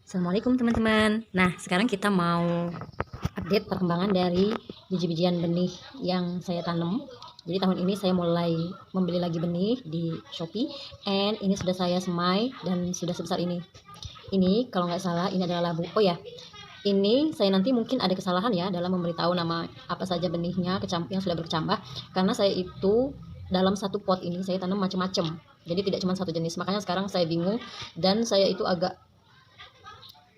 Assalamualaikum teman-teman. Nah, sekarang kita mau update perkembangan dari biji-bijian benih yang saya tanam. Jadi tahun ini saya mulai membeli lagi benih di Shopee, and ini sudah saya semai dan sudah sebesar ini. Ini kalau nggak salah ini adalah labu. Oh ya, ini saya nanti mungkin ada kesalahan ya dalam memberitahu nama apa saja benihnya yang sudah berkecambah, karena saya itu dalam satu pot ini saya tanam macam-macam. Jadi tidak cuma satu jenis. Makanya sekarang saya bingung dan saya itu agak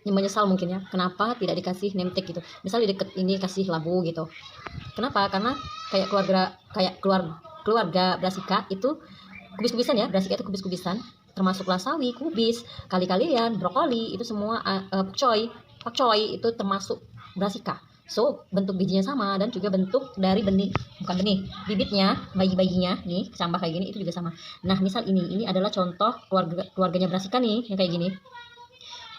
menyesal mungkin ya, kenapa tidak dikasih name tag gitu, misal di deket ini kasih labu gitu. Kenapa? Karena keluarga Brassica itu kubis-kubisan ya, Brassica itu kubis-kubisan, termasuk lasawi, kubis, kali-kalian, brokoli, itu semua pakcoy itu termasuk Brassica. So bentuk bijinya sama dan juga bentuk dari bibitnya, bayi-bayinya nih kecambah kayak gini itu juga sama. Nah misal ini adalah contoh keluarganya Brassica nih yang kayak gini.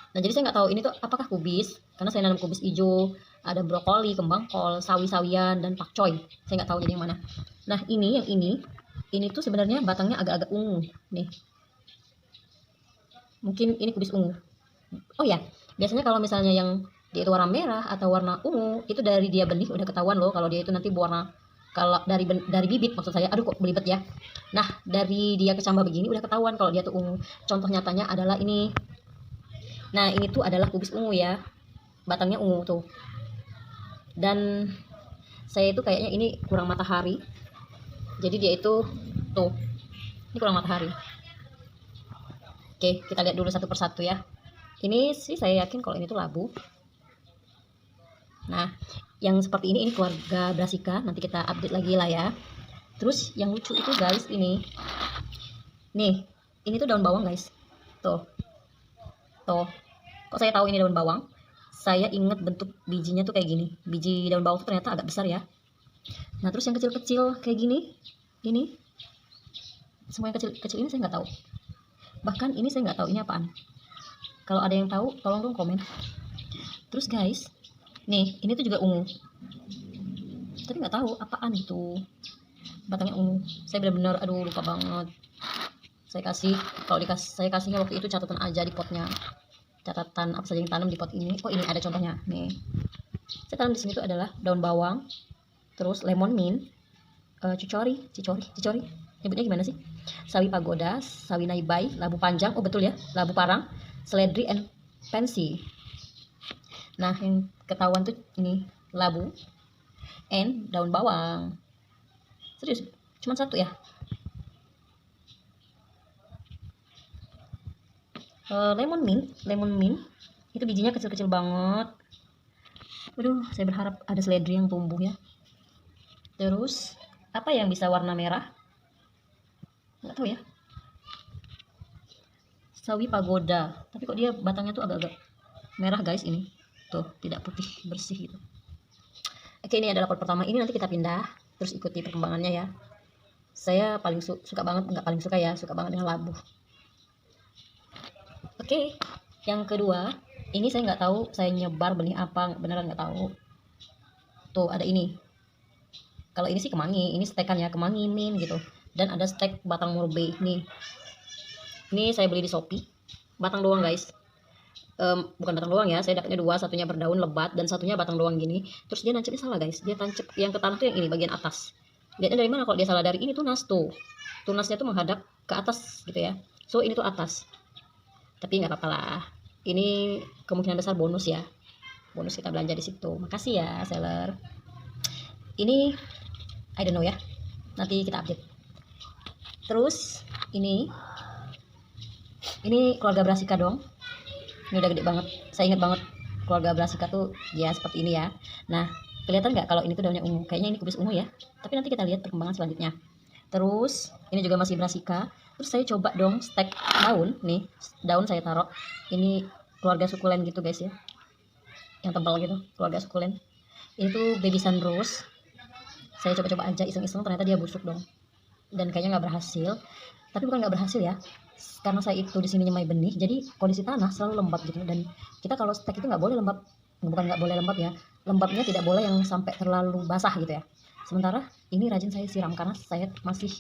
Nah, jadi saya nggak tahu ini tuh apakah kubis, karena saya nanam kubis hijau, ada brokoli, kembang kol, sawi-sawian, dan pakcoy. Saya nggak tahu jadi yang mana. Nah, yang ini tuh sebenarnya batangnya agak-agak ungu. Nih, mungkin ini kubis ungu. Oh ya, biasanya kalau misalnya yang dia itu warna merah atau warna ungu, itu dari dia benih udah ketahuan loh kalau dia itu nanti warna, kalau dari bibit maksud saya, aduh kok belibet ya. Nah, dari dia kecambah begini udah ketahuan kalau dia tuh ungu. Contoh nyatanya adalah ini. Nah, ini tuh adalah kubis ungu ya. Batangnya ungu tuh. Dan saya itu kayaknya ini kurang matahari. Jadi dia itu tuh. Ini kurang matahari. Oke, kita lihat dulu satu persatu ya. Ini sih saya yakin kalau ini tuh labu. Nah, yang seperti ini keluarga Brassica. Nanti kita update lagi lah ya. Terus yang lucu itu guys ini. Nih, ini tuh daun bawang guys. Tuh. Kok saya tahu ini daun bawang? Saya ingat bentuk bijinya tuh kayak gini. Biji daun bawang tuh ternyata agak besar ya. Nah terus yang kecil-kecil kayak gini, ini semua yang kecil-kecil ini saya nggak tahu. Bahkan ini saya nggak tahu ini apaan. Kalau ada yang tahu, tolong dong komen. Terus guys, nih ini tuh juga ungu. Tapi nggak tahu apaan itu. Batangnya ungu. Saya benar-benar, aduh lupa banget. Saya kasihnya waktu itu catatan aja di potnya. Catatan apa saja yang tanam di pot ini. Oh ini ada contohnya nih. Saya tanam di sini tuh adalah daun bawang, terus lemon mint, cicori, nyebutnya gimana sih? Sawi pagoda, sawi naibai, labu panjang, oh betul ya, labu parang, seledri, and pensi. Nah yang ketahuan tuh ini labu, and daun bawang. Serius, cuma satu ya. Lemon mint itu bijinya kecil-kecil banget. Aduh, saya berharap ada seledri yang tumbuh ya. Terus apa yang bisa warna merah? Nggak tahu ya. Sawi pagoda, tapi kok dia batangnya tuh agak-agak merah guys ini. Tuh, tidak putih bersih gitu. Oke, ini adalah pot pertama. Ini nanti kita pindah, terus ikuti perkembangannya ya. Saya paling suka banget, nggak paling suka ya, suka banget dengan labu. Oke, yang kedua, ini saya nggak tahu saya nyebar benih apa, beneran nggak tahu. Tuh ada ini. Kalau ini sih kemangi, ini stekan ya, kemangi mint gitu. Dan ada stek batang murbe nih. Ini saya beli di Shopee, batang doang guys. Bukan batang doang ya, saya dapatnya dua, satunya berdaun lebat dan satunya batang doang gini. Terus dia nancapnya salah guys, dia tancap yang ke tanah tuh yang ini bagian atas. Lihatnya dari mana kalau dia salah? Dari ini tunas tuh. Tunasnya tuh menghadap ke atas gitu ya. So ini tuh atas. Tapi nggak apa-apa lah. Ini kemungkinan besar bonus ya. Bonus kita belanja di situ. Makasih ya seller. Ini I don't know ya. Nanti kita update. Terus ini keluarga Brassica dong. Ini udah gede banget. Saya ingat banget keluarga Brassica tuh ya seperti ini ya. Nah, kelihatan nggak kalau ini tuh daunnya ungu? Kayaknya ini kubis ungu ya. Tapi nanti kita lihat perkembangan selanjutnya. Terus ini juga masih Brassica. Terus saya coba dong stek daun nih. Daun saya taruh. Ini keluarga sukulen gitu guys ya. Yang tebal gitu, keluarga sukulen. Ini tuh baby sun rose. Saya coba-coba aja iseng-iseng, ternyata dia busuk dong. Dan kayaknya nggak berhasil. Tapi bukan nggak berhasil ya. Karena saya itu di sini nyemai benih, jadi kondisi tanah selalu lembab gitu. Dan kita kalau stek itu nggak boleh lembab, bukan nggak boleh lembab ya, lembabnya tidak boleh yang sampai terlalu basah gitu ya. Sementara ini rajin saya siram karena saya masih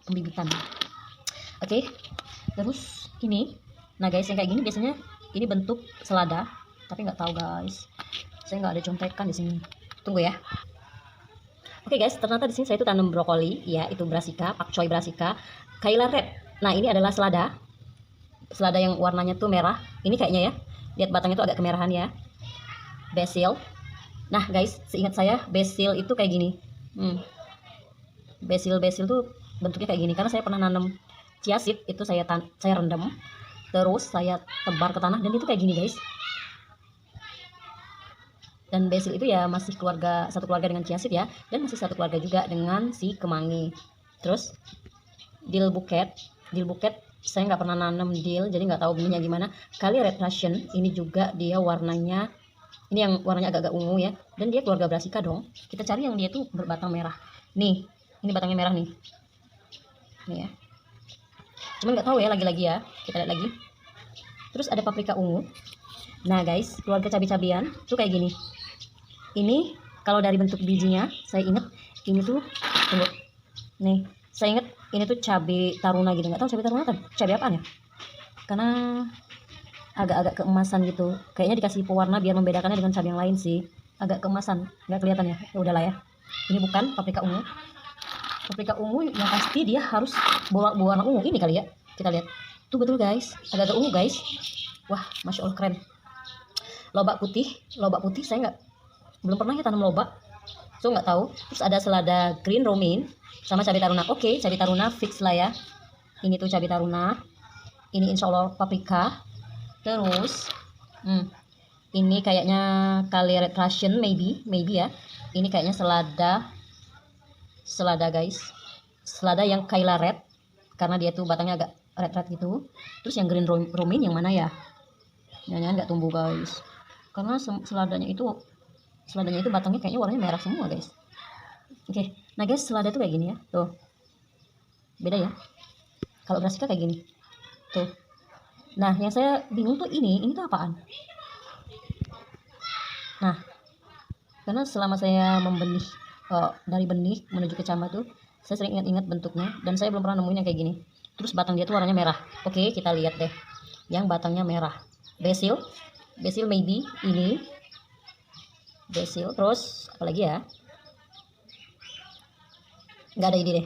pembibitan. Oke, terus ini Nah guys, yang kayak gini biasanya ini bentuk selada, tapi nggak tahu guys. Saya nggak ada contekan di sini. Tunggu ya. Oke guys, ternyata di sini saya itu tanam brokoli, ya itu brassica, pakcoy brassica, Kaila red. Nah ini adalah selada, selada yang warnanya tuh merah. Ini kayaknya ya, lihat batangnya tuh agak kemerahan ya. Basil. Nah guys, seingat saya basil itu kayak gini. Basil tuh bentuknya kayak gini karena saya pernah nanam chia seed, itu saya rendam, terus saya tebar ke tanah dan itu kayak gini guys. Dan basil itu ya masih satu keluarga dengan chia seed ya, dan masih satu keluarga juga dengan si kemangi. Terus dill buket saya nggak pernah nanam dill, jadi nggak tahu benihnya gimana. Kali red Russian ini juga dia warnanya, ini yang warnanya agak-agak ungu ya, dan dia keluarga brassica dong. Kita cari yang dia tuh berbatang merah. Nih, ini batangnya merah nih ya, cuman nggak tahu ya, lagi-lagi ya, kita lihat lagi. Terus ada paprika ungu. Nah guys, keluarga cabai-cabian tuh kayak gini. Ini kalau dari bentuk bijinya saya inget ini tuh, tunggu nih, saya inget ini tuh cabai taruna gitu. Nggak tahu cabai taruna kan cabai apaan ya, karena agak-agak keemasan gitu, kayaknya dikasih pewarna biar membedakannya dengan cabai yang lain sih. Agak keemasan, nggak kelihatan ya, ya udahlah ya. Ini bukan paprika ungu. Paprika ungu yang pasti dia harus berwarna ungu ini kali ya. Kita lihat tuh, betul guys, agak-agak ungu guys. Wah masya Allah keren. Lobak putih saya belum pernah ya tanam lobak, so nggak tahu. Terus ada selada green romaine sama cabai taruna. Oke, cabai taruna fix lah ya. Ini tuh cabai taruna, ini insya Allah paprika. Terus ini kayaknya kali red Russian, maybe ya. Ini kayaknya selada guys, selada yang Kaila red karena dia tuh batangnya agak red gitu. Terus yang green romaine yang mana ya, jangan-jangan nggak tumbuh guys, karena seladanya itu batangnya kayaknya warnanya merah semua guys. Oke, nah guys, selada tuh kayak gini ya, tuh beda ya. Kalau brassica kayak gini tuh. Nah yang saya bingung tuh ini tuh apaan. Nah karena selama saya membenih dari benih menuju ke camba tuh, saya sering ingat-ingat bentuknya, dan saya belum pernah nemuin yang kayak gini. Terus batang dia tuh warnanya merah. Oke, kita lihat deh yang batangnya merah. Basil maybe ini basil. Terus apalagi ya, nggak ada ide deh,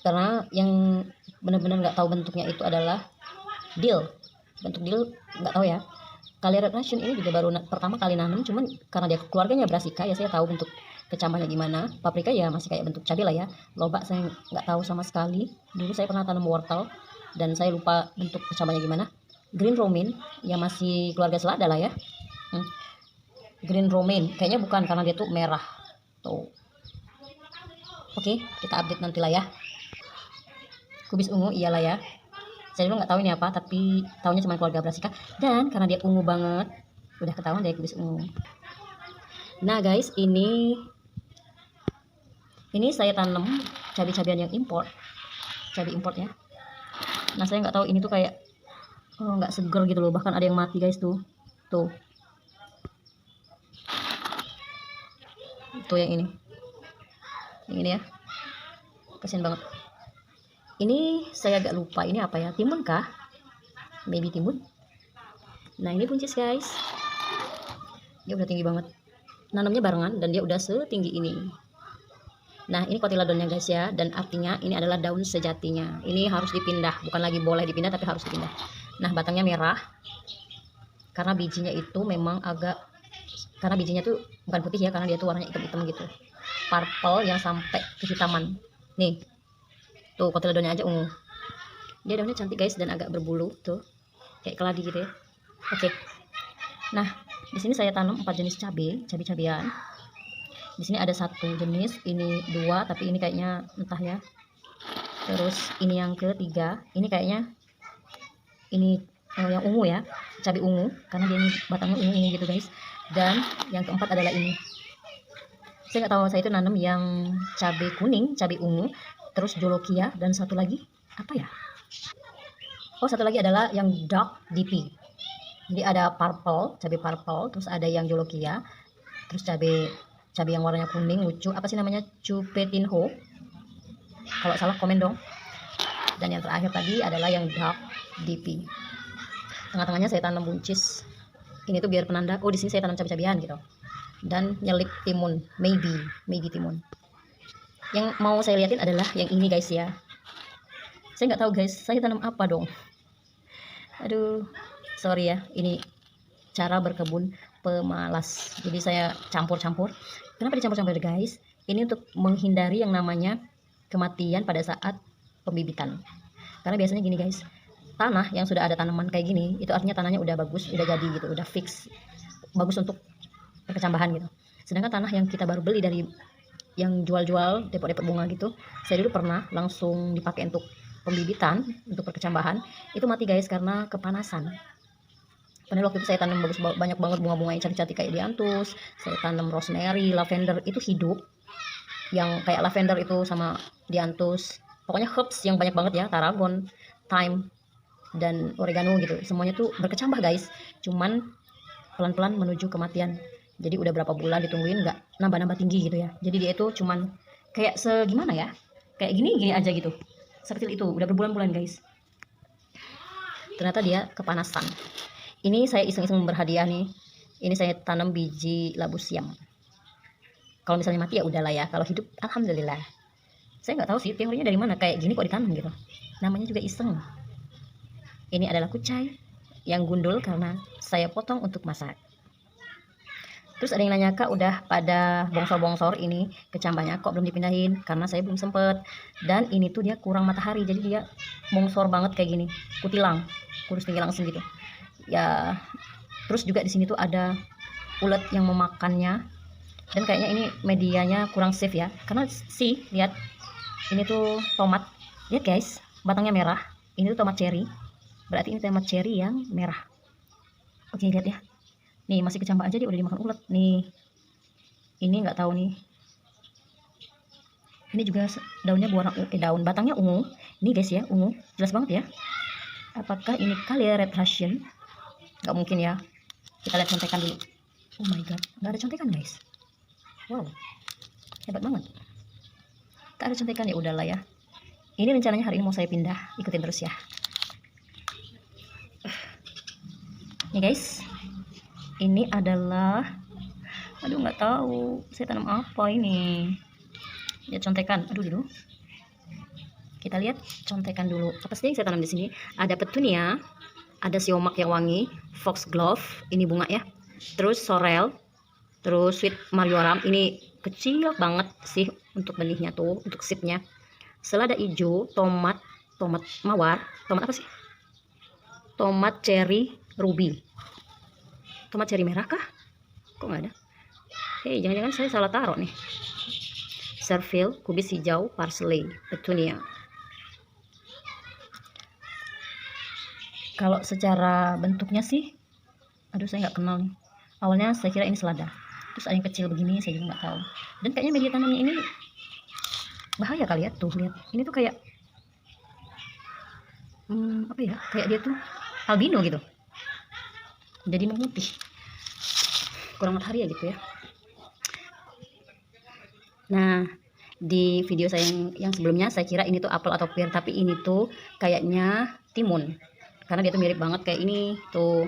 karena yang benar-benar nggak tahu bentuknya itu adalah dill. Bentuk dill nggak tahu ya. Kali red Russian ini juga baru pertama kali nanam, cuman karena dia keluarganya brassica ya saya tahu bentuk kecambahnya gimana. Paprika ya masih kayak bentuk cabai lah ya. Lobak saya nggak tahu sama sekali. Dulu saya pernah tanam wortel dan saya lupa bentuk kecambahnya gimana. Green romaine ya masih keluarga selada lah ya. Green romaine kayaknya bukan karena dia tuh merah tuh. Oke, kita update nanti lah ya. Kubis ungu iyalah ya, saya dulu nggak tahu ini apa, tapi tahunya cuma keluarga brassica, dan karena dia ungu banget udah ketahuan deh kubis ungu. Nah guys, ini saya tanam cabai-cabian yang cabai import ya. Nah saya nggak tahu ini tuh kayak nggak seger gitu loh, bahkan ada yang mati guys tuh yang ini ya, kasian banget. Ini saya agak lupa ini apa ya, timun kah, maybe timun. Nah ini buncis guys, dia udah tinggi banget, nanamnya barengan dan dia udah setinggi ini. Nah ini kotiledonnya guys ya, dan artinya ini adalah daun sejatinya. Ini harus dipindah, bukan lagi boleh dipindah tapi harus dipindah. Nah batangnya merah karena bijinya itu memang karena bijinya tuh bukan putih ya, karena dia tuh warnanya hitam-hitam gitu, purple yang sampai kehitaman. Nih tuh kotiledonnya aja ungu. Dia daunnya cantik guys dan agak berbulu tuh, kayak keladi gitu ya. Oke. Nah di sini saya tanam 4 jenis cabai-cabian. Di sini ada 1 jenis, ini 2, tapi ini kayaknya entah ya. Terus ini yang ketiga, ini kayaknya ini yang ungu ya, cabai ungu, karena dia ini batangnya ungu gitu guys. Dan yang keempat adalah ini. Saya nggak tahu, saya itu nanam yang cabai kuning, cabai ungu, terus jolokia, dan satu lagi apa ya? Oh, satu lagi adalah yang dark DP. Jadi ada purple, cabai purple, terus ada yang jolokia, terus cabai yang warnanya kuning lucu, apa sih namanya, cupetinho. Kalau salah komen dong. Dan yang terakhir tadi adalah yang dark DP. Tengah-tengahnya saya tanam buncis. Ini tuh biar penanda, oh di sini saya tanam cabai-cabian gitu. Dan nyelip timun, maybe timun. Yang mau saya liatin adalah yang ini guys ya. Saya nggak tahu guys, saya tanam apa dong. Aduh, sorry ya, ini cara berkebun pemalas. Jadi saya campur-campur. Kenapa dicampur-campur guys? Ini untuk menghindari yang namanya kematian pada saat pembibitan. Karena biasanya gini guys, tanah yang sudah ada tanaman kayak gini, itu artinya tanahnya udah bagus, udah jadi gitu, udah fix, bagus untuk perkecambahan gitu. Sedangkan tanah yang kita baru beli dari yang jual-jual depot-depot bunga gitu, saya dulu pernah langsung dipakai untuk pembibitan, untuk perkecambahan, itu mati guys karena kepanasan. Padahal waktu itu saya tanam banyak banget bunga-bunga yang cantik-cantik kayak dianthus, saya tanam rosemary, lavender, itu hidup. Yang kayak lavender itu sama dianthus, pokoknya herbs yang banyak banget ya, tarragon, thyme, dan oregano gitu, semuanya tuh berkecambah guys, cuman pelan-pelan menuju kematian. Jadi udah berapa bulan ditungguin nggak nambah-nambah tinggi gitu ya, jadi dia itu cuman kayak segimana ya, kayak gini aja gitu, sekecil itu, udah berbulan-bulan guys. Ternyata dia kepanasan. Ini saya iseng-iseng berhadiah nih, ini saya tanam biji labu siam. Kalau misalnya mati ya udahlah ya, kalau hidup alhamdulillah. Saya nggak tahu sih teorinya dari mana, kayak gini kok ditanam gitu, namanya juga iseng. Ini adalah kucai yang gundul karena saya potong untuk masak. Terus ada yang nanya, Kak udah pada bongsor-bongsor ini kecambahnya kok belum dipindahin? Karena saya belum sempet. Dan ini tuh dia kurang matahari, jadi dia bongsor banget kayak gini, kutilang, kurus tinggi langsung gitu. Ya, terus juga di sini tuh ada ulet yang memakannya. Dan kayaknya ini medianya kurang safe ya. Karena sih, lihat, ini tuh tomat. Lihat guys, batangnya merah. Ini tuh tomat cherry. Berarti ini tomat cherry yang merah. Oke, lihat ya. Nih masih kecambah aja dia udah dimakan ulet. Nih, ini nggak tahu nih. Ini juga daunnya berwarna daun batangnya ungu. Ini guys ya, ungu, jelas banget ya. Apakah ini kali red Russian? Nggak mungkin ya. Kita lihat contekan dulu. Oh my god, nggak ada contekan guys. Wow, hebat banget. Tak ada contekan, ya udahlah ya. Ini rencananya hari ini mau saya pindah, ikutin terus ya. Nih guys, ini adalah, aduh nggak tahu saya tanam apa ini. Lihat contekan, aduh dulu. Kita lihat contekan dulu. Apa sih yang saya tanam di sini? Ada petunia, ada siomak yang wangi, foxglove, ini bunga ya. Terus sorrel, terus sweet marjoram, ini kecil banget sih untuk benihnya tuh, untuk seednya. Selada hijau, tomat mawar, tomat apa sih? Tomat cherry ruby. Tomat cherry merah kah? Kok nggak ada? Hei, jangan-jangan saya salah taruh nih. Servil, kubis hijau, parsley, petunia. Kalau secara bentuknya sih, aduh saya nggak kenal nih. Awalnya saya kira ini selada. Terus ada yang kecil begini, saya juga nggak tahu. Dan kayaknya media tanamnya ini bahaya kali ya. Tuh lihat, ini tuh kayak apa ya? Kayak dia tuh albino gitu. Jadi memutih, kurang matahari ya gitu ya. Nah, di video saya yang sebelumnya saya kira ini tuh apel atau pear, tapi ini tuh kayaknya timun. Karena dia tuh mirip banget kayak ini tuh.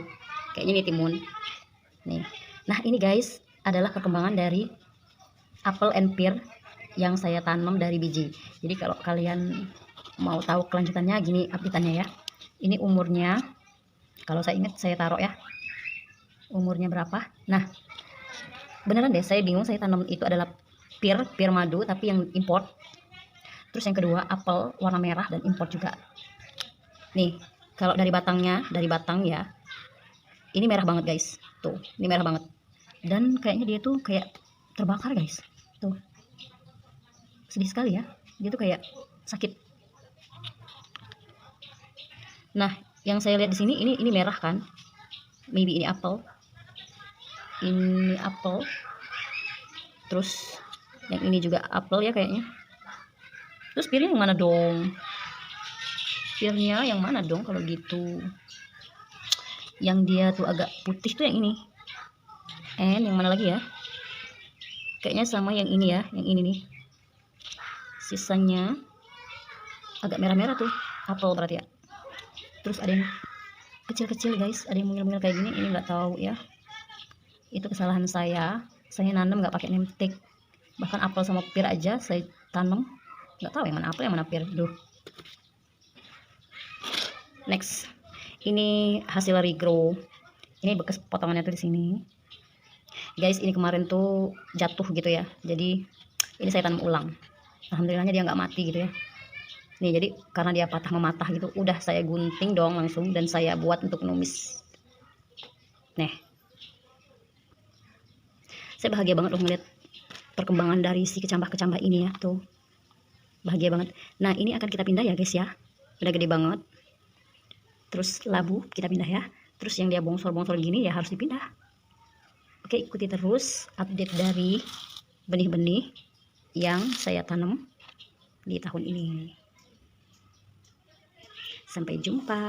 Kayaknya ini timun. Nih. Nah, ini guys adalah perkembangan dari apel and pear yang saya tanam dari biji. Jadi kalau kalian mau tahu kelanjutannya, gini update-annya ya. Ini umurnya, kalau saya ingat saya taruh ya. Umurnya berapa? Nah, beneran deh saya bingung, saya tanam itu adalah pear madu tapi yang import. Terus yang kedua apel warna merah dan import juga. Nih, kalau dari batangnya, dari batang ya, ini merah banget guys. Tuh, ini merah banget. Dan kayaknya dia tuh kayak terbakar guys. Tuh, sedih sekali ya. Dia tuh kayak sakit. Nah, yang saya lihat di sini ini merah kan? Maybe ini apel. Ini apel. Terus yang ini juga apel ya kayaknya. Terus pearnya yang mana dong? Pearnya yang mana dong kalau gitu? Yang dia tuh agak putih tuh yang ini. And yang mana lagi ya? Kayaknya sama yang ini ya, yang ini nih. Sisanya agak merah-merah tuh, apel berarti ya. Terus ada yang kecil-kecil guys, ada yang mungil-mungil kayak gini, ini nggak tahu ya, itu kesalahan saya nanam nggak pakai nemtek. Bahkan apel sama pir aja saya tanam nggak tahu yang mana apel yang mana pir. Duh. Next, ini hasil regrow, ini bekas potongannya tuh di sini guys. Ini kemarin tuh jatuh gitu ya, jadi ini saya tanam ulang. Alhamdulillahnya dia nggak mati gitu ya. Nih, jadi karena dia patah mematah gitu, udah saya gunting dong langsung dan saya buat untuk numis. Nih, saya bahagia banget loh ngeliat perkembangan dari si kecambah-kecambah ini ya, tuh bahagia banget. Nah, ini akan kita pindah ya guys ya, udah gede banget. Terus labu kita pindah ya, terus yang dia bongsor-bongsor gini ya harus dipindah. Oke, ikuti terus update dari benih-benih yang saya tanam di tahun ini. Sampai jumpa.